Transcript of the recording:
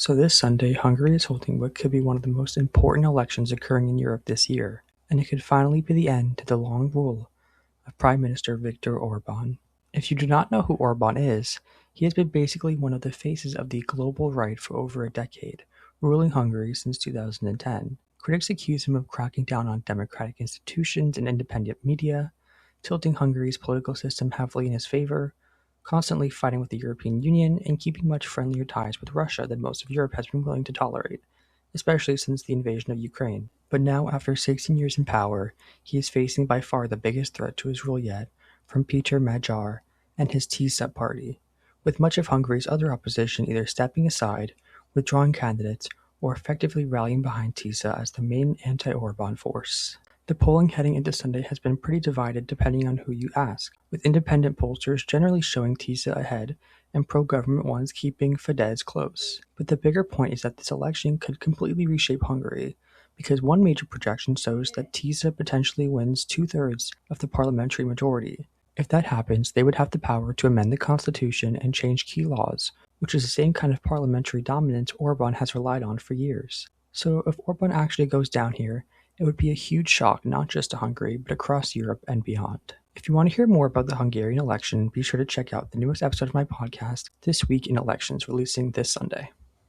So this Sunday, Hungary is holding what could be one of the most important elections occurring in Europe this year, and it could finally be the end to the long rule of Prime Minister Viktor Orban. If you do not know who Orban is, he has been basically one of the faces of the global right for over a decade, ruling Hungary since 2010. Critics accuse him of cracking down on democratic institutions and independent media, tilting Hungary's political system heavily in his favor, constantly fighting with the European Union, and keeping much friendlier ties with Russia than most of Europe has been willing to tolerate, especially since the invasion of Ukraine. But now, after 16 years in power, he is facing by far the biggest threat to his rule yet, from Peter Magyar and his TISA party, with much of Hungary's other opposition either stepping aside, withdrawing candidates, or effectively rallying behind TISA as the main anti-Orban force. The polling heading into Sunday has been pretty divided depending on who you ask, with independent pollsters generally showing TISA ahead and pro-government ones keeping Fidesz close. But the bigger point is that this election could completely reshape Hungary, because one major projection shows that TISA potentially wins 2/3 of the parliamentary majority. If that happens, they would have the power to amend the constitution and change key laws, which is the same kind of parliamentary dominance Orban has relied on for years. So if Orban actually goes down here, it would be a huge shock not just to Hungary, but across Europe and beyond. If you want to hear more about the Hungarian election, be sure to check out the newest episode of my podcast, This Week in Elections, releasing this Sunday.